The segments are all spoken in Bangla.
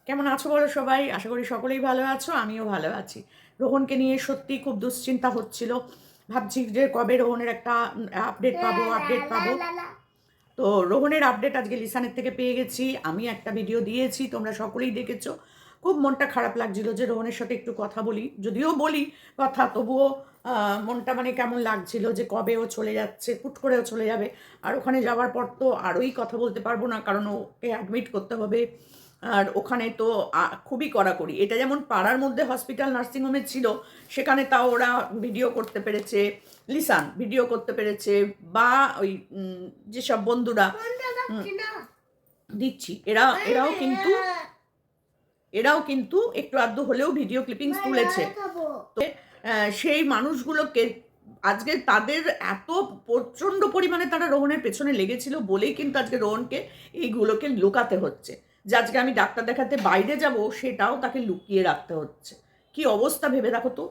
কেমন আছো বলো সবাই? আশা করি সকলেই ভালো আছো, আমিও ভালো আছি। রোহনকে নিয়ে সত্যি খুব দুশ্চিন্তা হচ্ছিল। ভাবছি যে কবে রোহনের একটা আপডেট পাবো। তো রোহনের আপডেট আজকে লিসানের থেকে পেয়ে গেছি। আমি একটা ভিডিও দিয়েছি, তোমরা সকলেই দেখেছো। খুব মনটা খারাপ লাগছিল যে রোহনের সাথে একটু কথা বলি, যদিও বলি কথা, তবুও মনটা মানে কেমন লাগছিল যে কবে ও চলে যাচ্ছে, হুট করে ও চলে যাবে। আর ওখানে যাওয়ার পর তো আরোই কথা বলতে পারবো না, কারণ ওকে অ্যাডমিট করতে হবে। আর ওখানে তো খুবই কড়াকড়ি। এটা যেমন পাড়ার মধ্যে হসপিটাল নার্সিংহোমে ছিল, সেখানে তাও ওরা ভিডিও করতে পেরেছে, লিসান ভিডিও করতে পেরেছে, বা ওই যেসব বন্ধুরা দিচ্ছি, এরাও কিন্তু একটু আধটু হলেও ভিডিও ক্লিপিংস তুলেছে। তো সেই মানুষগুলোকে আজকে তাদের এত প্রচণ্ড পরিমাণে তারা রোহনের পেছনে লেগেছিল বলেই কিন্তু আজকে রোহনকে এইগুলোকে লুকাতে হচ্ছে। যে আজকে আমি ডাক্তার দেখাতে বাইরে যাব, সেটাও তাকে লুকিয়ে রাখতে হচ্ছে। কি অবস্থা ভেবে দেখো তো,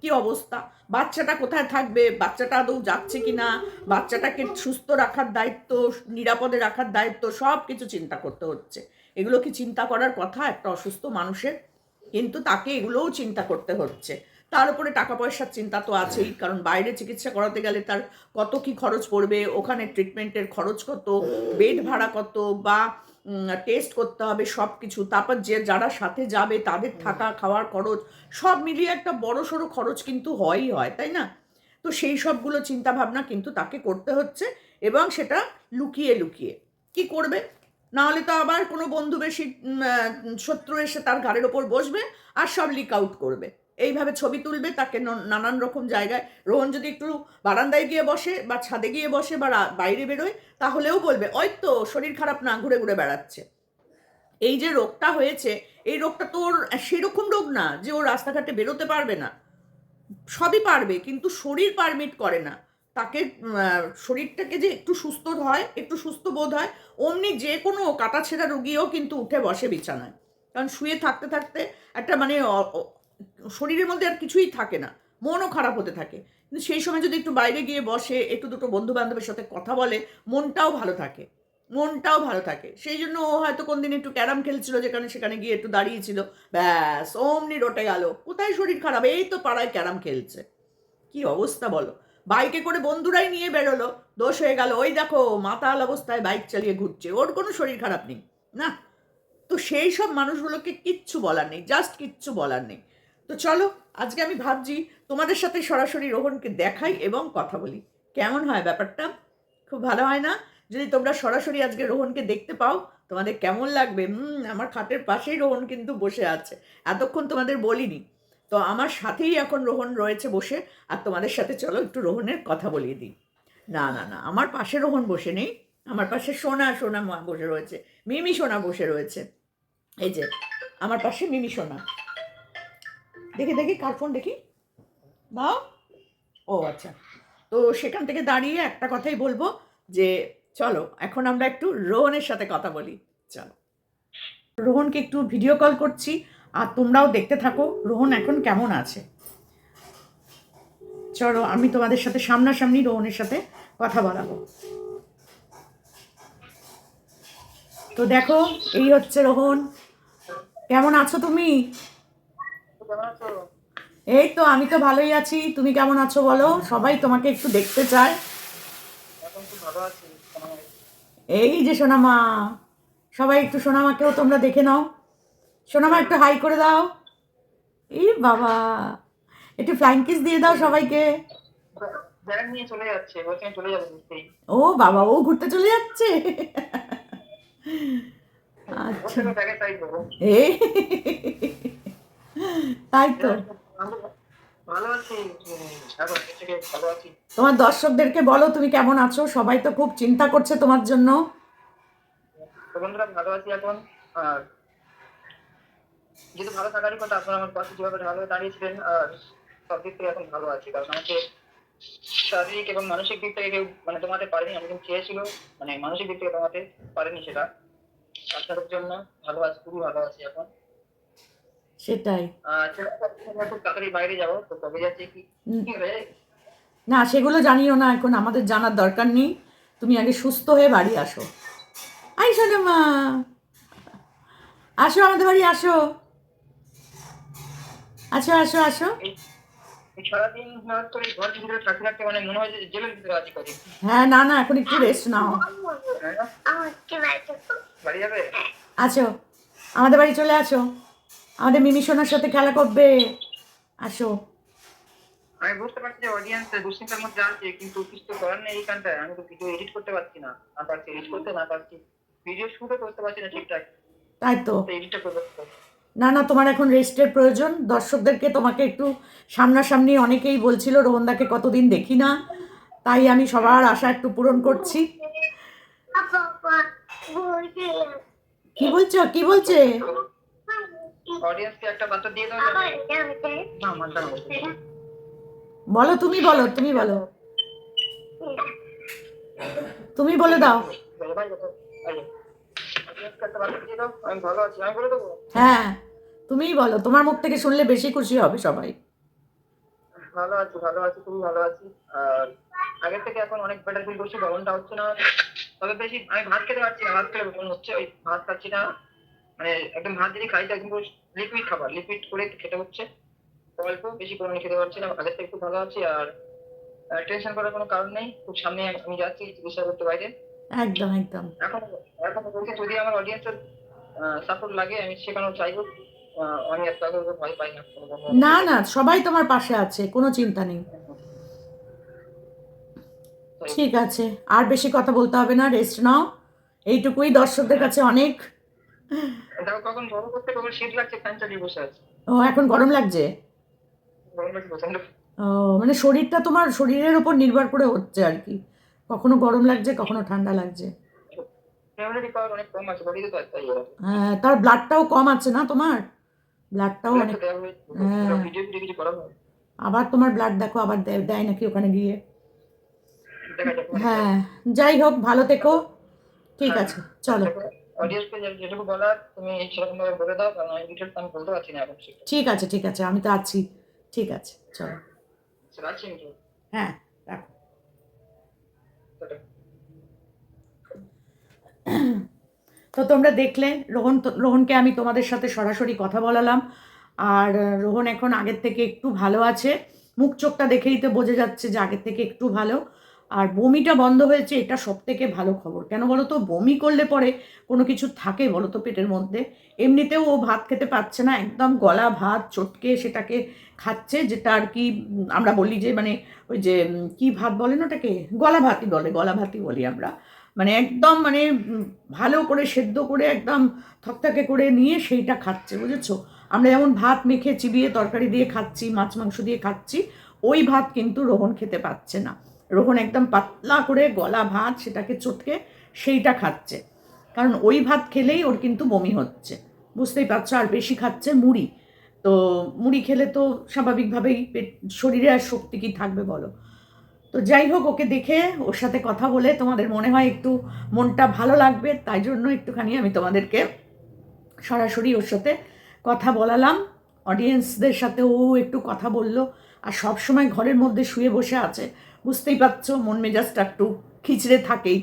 কি অবস্থা। বাচ্চাটা কোথায় থাকবে, বাচ্চাটা আদৌ যাচ্ছে কিনা, বাচ্চাটাকে সুস্থ রাখার দায়িত্ব, নিরাপদে রাখার দায়িত্ব, সব কিছু চিন্তা করতে হচ্ছে। এগুলো কি চিন্তা করার কথা একটা অসুস্থ মানুষের? কিন্তু তাকে এগুলোও চিন্তা করতে হচ্ছে। তার উপরে টাকা পয়সার চিন্তা তো আছেই, কারণ বাইরে চিকিৎসা করাতে গেলে তার কত কি খরচ পড়বে, ওখানে ট্রিটমেন্টের খরচ কত, বেড ভাড়া কত, বা টেস্ট করতে হবে সব কিছু, তারপর যারা সাথে যাবে তাদের থাকা খাওয়ার খরচ, সব মিলিয়ে একটা বড় সড়ো খরচ কিন্তু হয়ই হয়, তাই না? তো সেই সবগুলো চিন্তা ভাবনা কিন্তু তাকে করতে হচ্ছে, এবং সেটা লুকিয়ে লুকিয়ে। কি করবে? না হলে তো আবার কোনো বন্ধু বেশি শত্রু এসে তার ঘাড়ের ওপর বসবে আর সব লিক আউট করবে। এইভাবে ছবি তুলবে তাকে নানান রকম জায়গায়। রোহন যদি একটু বারান্দায় গিয়ে বসে বা ছাদে গিয়ে বসে বা বাইরে বেরোয়, তাহলেও বলবে ওই তো শরীর খারাপ না, ঘুরে ঘুরে বেড়াচ্ছে। এই যে রোগটা হয়েছে, এই রোগটা তো ওর সেরকম রোগ না যে ও রাস্তাঘাটে বেরোতে পারবে না। সবই পারবে, কিন্তু শরীর পারমিট করে না তাকে। শরীরটাকে যে একটু সুস্থ হয়, একটু সুস্থ বোধ হয়, অমনি যে কোনো কাটাছেঁড়া রুগীও কিন্তু উঠে বসে বিছানায়। কারণ শুয়ে থাকতে থাকতে একটা মানে শরীরের মধ্যে আর কিছুই থাকে না, মনও খারাপ হতে থাকে। কিন্তু সেই সময় যদি একটু বাইরে গিয়ে বসে, একটু দুটো বন্ধু বান্ধবের সাথে কথা বলে, মনটাও ভালো থাকে। সেই জন্য ও হয়তো কোনদিন একটু ক্যারাম খেলছিল, যেখানে সেখানে গিয়ে একটু দাঁড়িয়েছিল, ব্যাস অমনি রটে গেল। কোথায় শরীর খারাপ, এই তো পাড়ায় ক্যারাম খেলছে। কি অবস্থা বলো। বাইকে করে বন্ধুরাই নিয়ে বেরোলো, দোষ হয়ে গেল ওই দেখো মাতাল অবস্থায় বাইক চালিয়ে ঘুরছে, ওর কোনো শরীর খারাপ নেই না। তো সেই সব মানুষগুলোকে কিচ্ছু বলার নেই, জাস্ট কিচ্ছু বলার নেই। তো চলো, আজকে আমি ভাবছি তোমাদের সাথে সরাসরি রোহনকে দেখাই এবং কথা বলি। কেমন হয় ব্যাপারটা? খুব ভালো হয় না? যদি তোমরা সরাসরি আজকে রোহনকে দেখতে পাও, তোমাদের কেমন লাগবে? আমার খাটের পাশেই রোহন কিন্তু বসে আছে। এতক্ষণ তোমাদের বলিনি। তো আমার সাথেই এখন রোহন রয়েছে বসে। আর তোমাদের সাথে চলো একটু রোহনের কথা বলিয়ে দিই। না না না, আমার পাশে রোহন বসে নেই। আমার পাশে সোনা সোনা মা বসে রয়েছে, মিমি সোনা বসে রয়েছে। এই যে আমার পাশে মিমি সোনা। দেখি দেখি কার ফোন দেখি। বাও। ও আচ্ছা। তো সেখান থেকে দাঁড়িয়ে একটা কথাই বলবো, যে চলো এখন আমরা একটু রোহনের সাথে কথা বলি। চলো, রোহনকে একটু ভিডিও কল করছি, আর তোমরাও দেখতে থাকো রোহন এখন কেমন আছে। চলো আমি তোমাদের সাথে সামনাসামনি রোহনের সাথে কথা বলাবো। তো দেখো, এই হচ্ছে রোহন। কেমন আছো তুমি? এই তো আমি তো ভালোই আছি, তুমি কেমন আছো বলো? সবাই তোমাকে একটু দেখতে চায়। এই যে সোনামা, সবাই একটু সোনামাকেও তোমরা দেখে নাও। সোনামা একটু হাই করে দাও। এই বাবা, একটু ফ্লাইং কিস দিয়ে দাও সবাইকে। ও বাবা, ও ঘুরতে চলে যাচ্ছে। আচ্ছা, এই তাই তো। তোমার দর্শকদেরকে বলো তুমি কেমন আছো, সবাই তো খুব চিন্তা করছে তোমার জন্য। যেহেতু ভালো থাকারই কথা, আপনার আমার পাশে যেভাবে ভালোভাবে দাঁড়িয়েছিলেন, আর সব দিক থেকে এখন ভালো আছি। কারণ আমাকে শারীরিক এবং মানসিক দিক থেকে কেউ মানে তোমাতে পারেনি। আমি কিন্তু চেয়েছিল মানে মানসিক দিক থেকে তোমাতে পারেনি, সেটা আপনাদের জন্য ভালো আছি, খুবই ভালো আছি এখন। সেটাই। খুব তাড়াতাড়ি বাইরে যাবো, তো কবে যাচ্ছি কি কি হবে? না সেগুলো জানিও না, এখন আমাদের জানার দরকার নেই। তুমি আগে সুস্থ হয়ে বাড়ি আসো। আই শোনো মা। আসো আমাদের বাড়ি, আসো আসো আসো আসো। এই সারাদিন তোর এই ঘরের ভিতরে থাকতে থাকতে মানে মনে হয় যে জেলের ভিতরে আছি কদিন। হ্যাঁ, না না, এখন একটু রেস্ট নাও। বাড়ি যাবে? আসো আমাদের বাড়ি, চলে আসো, আমাদের মিমি সোনার সাথে খেলা করবে, আসো। আমি বুঝতে পারছি যে অডিয়েন্স দুশ্চিন্তার মধ্যে আছে, কিন্তু কিছু তো করার নেই এইখানটায়। আমি তো ভিডিও এডিট করতে পারছি না, না পারছি এডিট করতে, না পারছি ভিডিও শুটও করতে পারছি না ঠিকঠাক। তাই তো। এডিটটা করবো। না না, তোমার এখন রেস্টের প্রয়োজন। দর্শকদেরকে তোমাকে একটু সামনাসামনি অনেকেই বলছিল রোহনদাকে কতদিন দেখি না, তাই আমি সবার আশা একটু পূরণ করছি। কি বলছো, কি বলছে? অডিয়েন্সকে একটা বার্তা দিয়ে দাও যে না মানতে হবে। বলো, তুমি বলো, তুমি বলো, তুমি বলে দাও। অডিয়েন্সকে একটা বার্তা দিয়ে দাও, আমি ভালো আছি, আমি বলে দেবো। হ্যাঁ, তুমিই বলো, তোমার মুখ থেকে শুনলে বেশি খুশি হবে সবাই। ভালো আছি, ভালো আছি, খুবই ভালো আছি। আর আগের থেকে এখন অনেক বেটার ফিল করছি, গরমটা হচ্ছে না। তবে বেশি আমি ভাত খেতে পারছি না, ভাত খেলে মনে হচ্ছে ওই ভাত খাচ্ছি না। মানে একদম ভাত যদি খাই তো একদম লিকুইড খাবার, লিকুইড করে খেতে হচ্ছে। অল্প বেশি পরিমাণে খেতে পারছি না, আগের থেকে একটু ভালো আছি। আর টেনশন করার কোনো কারণ নেই, খুব সামনে আমি যাচ্ছি চিকিৎসা করতে বাইরে। একদম একদম। এখন এখন বলছি যদি আমার অডিয়েন্সের সাপোর্ট লাগে আমি সেখানেও চাইবো। আমি এত আগে ভয় পাই না কোনো বন্ধু না বান্ধব। না, সবাই তোমার পাশে আছে, কোনো চিন্তা নেই। তাই ঠিক আছে, আর বেশি কথা বলতে হবে না, রেস্ট নাও, এইটুকুই দর্শকদের কাছে অনেক। দেখো কখন গরম করতে কখন শীত লাগছে, ফ্যান চালিয়ে বসে আছে। ও, এখন গরম লাগছে? গরম লাগছে প্রচন্ড। ও, মানে শরীরটা তোমার শরীরের ওপর নির্ভর করে হচ্ছে আর কি, কখনো গরম লাগছে কখনো ঠান্ডা লাগছে। ইমিউনিটি পাওয়ার অনেক কম আছে বডিতে, তো তাই এরকম। হ্যাঁ, তার ব্লাডটাও কম আছে না তোমার, ব্লাডটাও ব্লাড তো অনেক। দেওয়া হয়েছে, হ্যাঁ, ভিডিও ভিডিও কিছু করা হয়। আবার তোমার ব্লাড দেখো, আবার দেয় দেয় নাকি ওখানে গিয়ে। দেখা যাক মানে হ্যাঁ, যাই হোক, ভালো থেকো। ঠিক হ্যাঁ আছে, চলো। অডিয়েন্সকে যেটুকু বলার তুমি সেরকম ভাবে বলে দাও, কারণ আমি ডিটেলস আমি বলতে পারছি না এখন সেটা। ঠিক আছে ঠিক আছে, আমি তো আছি। ঠিক আছে, চলো। রাখছি আমি তো। হ্যাঁ, রাখো। টাটা। তো তোমরা দেখলে, রোহনকে আমি তোমাদের সাথে সরাসরি কথা বলালাম। আর রোহন এখন আগের থেকে একটু ভালো আছে, মুখ চোখটা দেখেই তো বোঝা যাচ্ছে যে আগের থেকে একটু ভালো। আর বমিটা বন্ধ হয়েছে, এটা সব থেকে ভালো খবর। কেন বলো তো, বমি করলে পরে কোনো কিছু থাকে বলো তো পেটের মধ্যে? এমনিতেও ও ভাত খেতে পারছে না, একদম গলা ভাত চটকে সেটাকে খাচ্ছে, যেটা আর কি আমরা বলি যে মানে ওই যে কি ভাত বলেন ওটাকে, গলা ভাতই বলে, গলা ভাতই বলি আমরা। মানে একদম মানে ভালো করে সেদ্ধ করে একদম থকথকে করে নিয়ে সেইটা খাচ্ছে, বুঝেছো? আমরা যেমন ভাত মেখে চিবিয়ে তরকারি দিয়ে খাচ্ছি, মাছ মাংস দিয়ে খাচ্ছি, ওই ভাত কিন্তু রোহন খেতে পাচ্ছে না। রোহন একদম পাতলা করে গলা ভাত সেটাকে চটকে সেইটা খাচ্ছে, কারণ ওই ভাত খেলেই ওর কিন্তু বমি হচ্ছে, বুঝতেই পারছো। আর বেশি খাচ্ছে মুড়ি, তো মুড়ি খেলে তো স্বাভাবিকভাবেই শরীরে আর শক্তি কি থাকবে বলো? তো যাই হোক, ওকে দেখে ওর সাথে কথা বলে তোমাদের মনে হয় একটু মনটা ভালো লাগবে, তাই জন্য একটুখানি আমি তোমাদেরকে সরাসরি ওর সাথে কথা বলালাম। অডিয়েন্সদের সাথে ও একটু কথা বলল। আর সব সময় ঘরের মধ্যে শুয়ে বসে আছে, বুঝতেই পারছো, মন মেজাজটা একটু খিচড়ে থাকেই।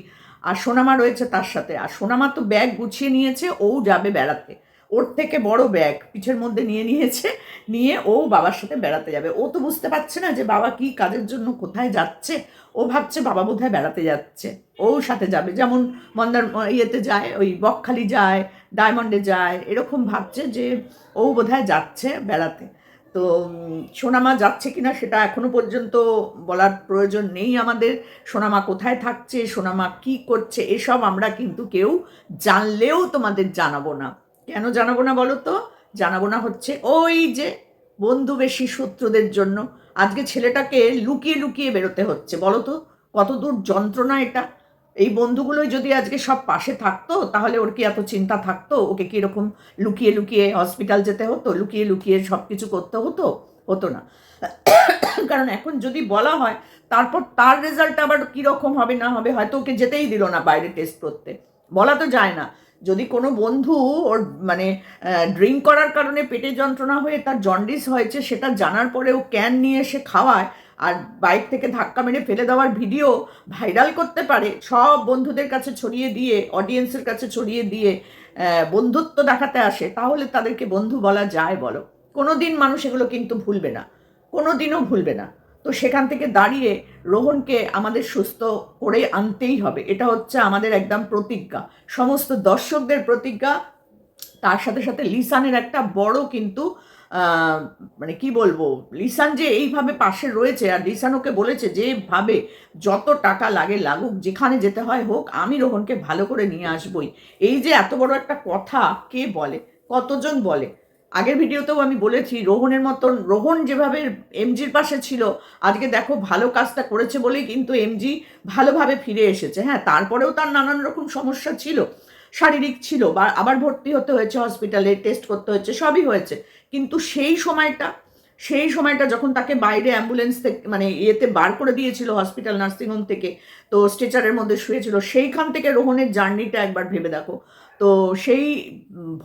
আর সোনামা রয়েছে তার সাথে, আর সোনামা তো ব্যাগ গুছিয়ে নিয়েছে, ও যাবে বেড়াতে। ওর থেকে বড় ব্যাগ পিঠের মধ্যে নিয়ে নিয়েছে, নিয়ে ও বাবার সাথে বেড়াতে যাবে। ও তো বুঝতে পারছে না যে বাবা কি কাজের জন্য কোথায় যাচ্ছে, ও ভাবছে বাবা বোধহয় বেড়াতে যাচ্ছে, ও সাথে যাবে। যেমন মন্দার ইয়েতে যায়, ওই বকখালি যায়, ডায়মন্ডে যায়, এরকম ভাবছে যে ও বোধহয় যাচ্ছে বেড়াতে। তো সোনামা যাচ্ছে কিনা সেটা এখনো পর্যন্ত বলার প্রয়োজন নেই আমাদের। সোনামা কোথায় থাকছে, সোনামা কি করছে, এসব আমরা কিন্তু কেউ জানলেও তোমাদের জানাবো না। কেন জানাবো না বলো তো? জানাবো না হচ্ছে ওই যে বন্ধু বেশি শত্রুদের জন্য। আজকে ছেলেটাকে লুকিয়ে লুকিয়ে বেরোতে হচ্ছে, বলো তো কত দূর যন্ত্রণা এটা। এই বন্ধুগুলোই যদি আজকে সব পাশে থাকতো, তাহলে ওর কি এত চিন্তা থাকতো? ওকে কি এরকম লুকিয়ে লুকিয়ে হসপিটাল যেতে হতো, লুকিয়ে লুকিয়ে সব কিছু করতে হতো? হতো না। কারণ এখন যদি বলা হয়, তারপর তার রেজাল্ট আবার কীরকম হবে না হবে, হয়তো ওকে যেতেই দিল না বাইরে টেস্ট করতে। বলা তো যায় না। যদি কোনো বন্ধু ওর মানে ড্রিঙ্ক করার কারণে পেটে যন্ত্রণা হয়ে তার জন্ডিস হয়েছে, সেটা জানার পরে ও ক্যান নিয়ে এসে খাওয়ায়, আর বাইক থেকে ধাক্কা মেরে ফেলে দেওয়ার ভিডিও ভাইরাল করতে পারে, সব বন্ধুদের কাছে ছড়িয়ে দিয়ে, অডিয়েন্সের কাছে ছড়িয়ে দিয়ে বন্ধুত্ব দেখাতে আসে, তাহলে তাদেরকে বন্ধু বলা যায় বলো? কোনো দিন মানুষ এগুলো কিন্তু ভুলবে না, কোনো দিনও ভুলবে না। তো সেখান থেকে দাঁড়িয়ে রোহনকে আমাদের সুস্থ করে আনতেই হবে, এটা হচ্ছে আমাদের একদম প্রতিজ্ঞা, সমস্ত দর্শকদের প্রতিজ্ঞা। তার সাথে সাথে লিসানের একটা বড় কিন্তু মানে কি বলবো, লিসান যে এইভাবে পাশে রয়েছে, আর লিসান ওকে বলেছে যেভাবে যত টাকা লাগে লাগুক, যেখানে যেতে হয় হোক, আমি রোহনকে ভালো করে নিয়ে আসবই। এই যে এত বড় একটা কথা কে বলে, কতজন বলে? আগের ভিডিওতেও আমি বলেছি, রোহনের মতন, রোহন যেভাবে এমজির পাশে ছিল, আজকে দেখো ভালো কাজটা করেছে বলেই কিন্তু এমজি ভালোভাবে ফিরে এসেছে। হ্যাঁ, তারপরেও তার নানান রকম সমস্যা ছিল, শারীরিক ছিল, বা আবার ভর্তি হতে হয়েছে হসপিটালে, টেস্ট করতে হয়েছে, সবই হয়েছে। কিন্তু সেই সময়টা যখন তাকে বাইরে অ্যাম্বুলেন্স থেকে মানে ইয়েতে বার করে দিয়েছিল হসপিটাল নার্সিংহোম থেকে, তো স্ট্রেচারের মধ্যে শুয়েছিল, সেইখান থেকে রোহনের জার্নিটা একবার ভেবে দেখো। তো সেই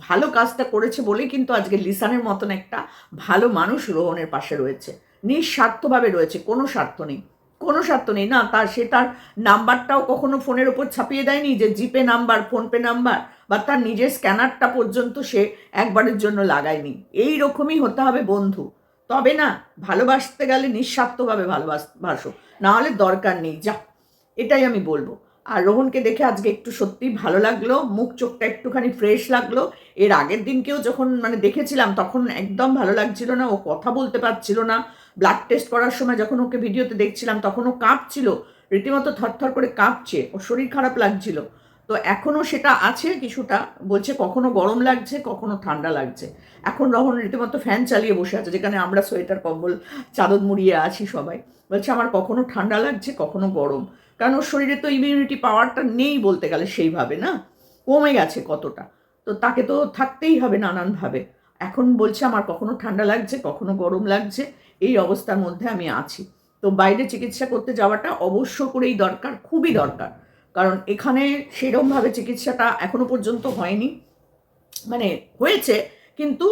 ভালো কাজটা করেছে বলেই কিন্তু আজকে লিসানের মতন একটা ভালো মানুষ রোহনের পাশে রয়েছে, নিঃস্বার্থভাবে রয়েছে, কোনো স্বার্থ নেই, কোনো স্বার্থ নেই না তার। সে তার নাম্বারটাও কখনো ফোনের ওপর ছাপিয়ে দেয়নি যে জিপে নাম্বার, ফোনপে নাম্বার, বা তার নিজের স্ক্যানারটা পর্যন্ত সে একবারের জন্য লাগায়নি। এই রকমই হতে হবে বন্ধু, তবে না, ভালোবাসতে গেলে নিঃস্বার্থভাবে ভালোবাসো, না হলে দরকার নেই, যা, এটাই আমি বলবো। আর রোহনকে দেখে আজকে একটু সত্যিই ভালো লাগলো, মুখ চোখটা একটুখানি ফ্রেশ লাগলো। এর আগের দিনকেও যখন মানে দেখেছিলাম তখন একদম ভালো লাগছিল না, ও কথা বলতে পারছিল না। ব্লাড টেস্ট করার সময় যখন ওকে ভিডিওতে দেখছিলাম তখন ও কাঁপছিল, রীতিমতো থরথর করে কাঁপছে, ওর শরীর খারাপ লাগছিল। তো এখনও সেটা আছে কিছুটা, বলছে কখনো গরম লাগছে, কখনো ঠান্ডা লাগছে। এখন রোহন রীতিমতো ফ্যান চালিয়ে বসে আছে, যেখানে আমরা সোয়েটার কম্বল চাদর মুড়িয়ে আছি সবাই। বলছে আমার কখনো ঠান্ডা লাগছে, কখনো গরম, কারণ ওর শরীরে তো ইমিউনিটি পাওয়ারটা নেই বলতে গেলে সেইভাবে, না, কমে গেছে কতটা। তো তাকে তো থাকতেই হবে নানানভাবে। এখন বলছে আমার কখনো ঠান্ডা লাগছে, কখনো গরম লাগছে, এই অবস্থার মধ্যে আমি আছি। তো বাইরে চিকিৎসা করতে যাওয়াটা অবশ্য করেই দরকার, খুবই দরকার, কারণ এখানে সেরকমভাবে চিকিৎসাটা এখনো পর্যন্ত হয়নি, মানে হয়েছে, কিন্তু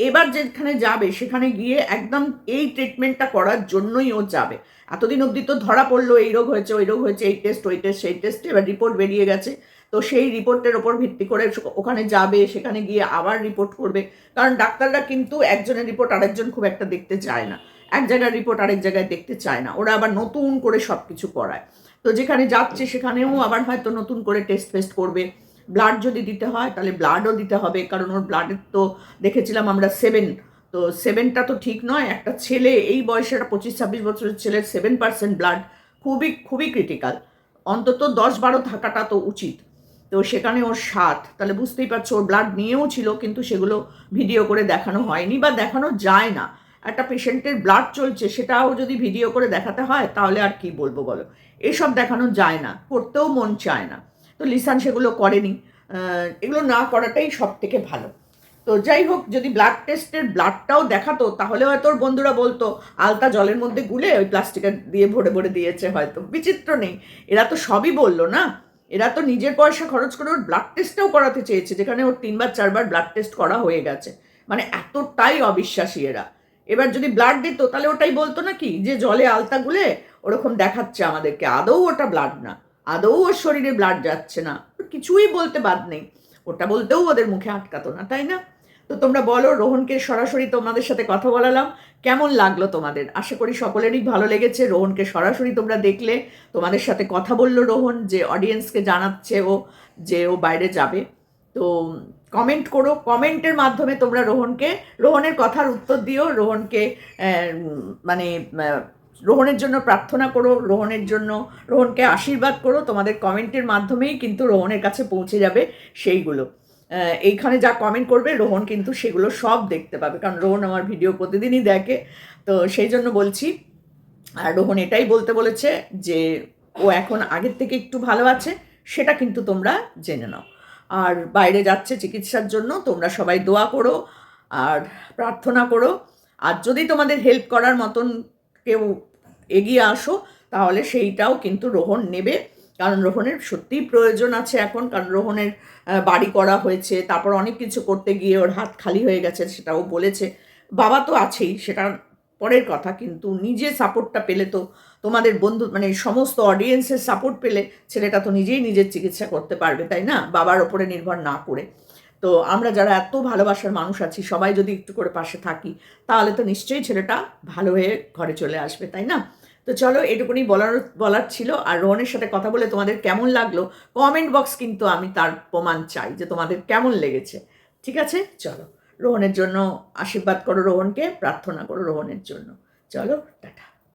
এবার যেখানে যাবে সেখানে গিয়ে একদম এই ট্রিটমেন্টটা করার জন্যই ও যাবে। এতদিন অবধি তো ধরা পড়লো এই রোগ হয়েছে, ওই রোগ হয়েছে, এই টেস্ট, ওই টেস্ট, সেই টেস্ট, এবার রিপোর্ট বেরিয়ে গেছে। তো সেই রিপোর্টের ওপর ভিত্তি করে ওখানে যাবে, সেখানে গিয়ে আবার রিপোর্ট করবে, কারণ ডাক্তাররা কিন্তু একজনের রিপোর্ট আরেকজন খুব একটা দেখতে চায় না, এক জায়গার রিপোর্ট আরেক জায়গায় দেখতে চায় না, ওরা আবার নতুন করে সব কিছু করায়। তো যেখানে যাচ্ছে সেখানেও আবার হয়তো নতুন করে টেস্ট ফেস্ট করবে। ব্লাড যদি দিতে হয় তাহলে ব্লাডও দিতে হবে, কারণ ওর ব্লাডের তো দেখেছিলাম আমরা 7, তো 7টা তো ঠিক নয়। একটা ছেলে এই বয়সে, একটা 25-26 বছরের ছেলের 7% ব্লাড খুবই খুবই ক্রিটিক্যাল, অন্তত 10-12 থাকাটা তো উচিত। তো সেখানে ওর 7, তাহলে বুঝতেই পারছো ওর ব্লাড নিয়েও ছিল, কিন্তু সেগুলো ভিডিও করে দেখানো হয়নি বা দেখানো যায় না। একটা পেশেন্টের ব্লাড চলছে সেটাও যদি ভিডিও করে দেখাতে হয় তাহলে আর কি বলবো বলো, এসব দেখানো যায় না, করতেও মন চায় না। তো লিসান সেগুলো করেনি, এগুলো না করাটাই সব থেকে ভালো। তো যাই হোক, যদি ব্লাড টেস্টের ব্লাডটাও দেখাতো তাহলে হয়তো ওর বন্ধুরা বলতো আলতা জলের মধ্যে গুলে ওই প্লাস্টিকের দিয়ে ভরে ভরে দিয়েছে, হয়তো, বিচিত্র নেই, এরা তো সবই বললো না, এরা তো নিজের পয়সা খরচ করে ওর ব্লাড টেস্টটাও করাতে চেয়েছে, যেখানে ওর 3-4বার ব্লাড টেস্ট করা হয়ে গেছে, মানে এতটাই অবিশ্বাসী এরা। এবার যদি ব্লাড দিত তাহলে ওটাই বলতো নাকি যে জলে আলতা গুলে ওরকম দেখাচ্ছে আমাদেরকে, আদৌ ওটা ব্লাড না, আদৌ ওর শরীরে ব্লাড যাচ্ছে না, কিছুই বলতে বাদ নেই, ওটা বলতেও ওদের মুখে আটকাতো না, তাই না? তো তোমরা বলো, রোহনকে সরাসরি তোমাদের সাথে কথা বলালাম, কেমন লাগলো তোমাদের? আশা করি সকলেরই ভালো লেগেছে। রোহনকে সরাসরি তোমরা দেখলে, তোমাদের সাথে কথা বললো রোহন, যে অডিয়েন্সকে জানাচ্ছে ও যে ও বাইরে যাবে। তো কমেন্ট করো, কমেন্টের মাধ্যমে তোমরা রোহনের কথার উত্তর দিও, রোহনকে মানে রোহনের জন্য প্রার্থনা করো, রোহনকে আশীর্বাদ করো, তোমাদের কমেন্টের মাধ্যমেই কিন্তু রোহনের কাছে পৌঁছে যাবে সেইগুলো। এইখানে যা কমেন্ট করবে রোহন কিন্তু সেগুলো সব দেখতে পাবে, কারণ রোহন আমার ভিডিও প্রতিদিনই দেখে। তো সেই জন্য বলছি, আর রোহন এটাই বলতে বলেছে যে ও এখন আগের থেকে একটু ভালো আছে, সেটা কিন্তু তোমরা জেনে নাও। আর বাইরে যাচ্ছে চিকিৎসার জন্য, তোমরা সবাই দোয়া করো আর প্রার্থনা করো। আর যদি তোমাদের হেল্প করার মতন কেউ এগিয়ে আসো তাহলে সেইটাও কিন্তু রোহন নেবে, কারণ রোহনের সত্যিই প্রয়োজন আছে এখন, কারণ রোহনের বাড়ি করা হয়েছে, তারপর অনেক কিছু করতে গিয়ে ওর হাত খালি হয়ে গেছে, সেটাও বলেছে। বাবা তো আছেই, সেটা পরের কথা, কিন্তু নিজে সাপোর্টটা পেলে তো তোমাদের বন্ধু মানে সমস্ত অডিয়েন্সের সাপোর্ট পেলে ছেলেটা তো নিজেই নিজের চিকিৎসা করতে পারবে, তাই না, বাবার ওপরে নির্ভর না করে। তো আমরা যারা এত ভালোবাসার মানুষ আছি সবাই যদি একটু করে পাশে থাকি তাহলে তো নিশ্চয়ই ছেলেটা ভালো হয়ে ঘরে চলে আসবে, তাই না? তো চলো, এটুকুনি বলার ছিল। আর রোহনের সাথে কথা বলে তোমাদের কেমন লাগলো কমেন্ট বক্স কিন্তু আমি তার প্রমাণ চাই যে তোমাদের কেমন লেগেছে। ঠিক আছে, চলো, রোহনের জন্য আশীর্বাদ করো, রোহনকে প্রার্থনা করো রোহনের জন্য। চলো, টাটা।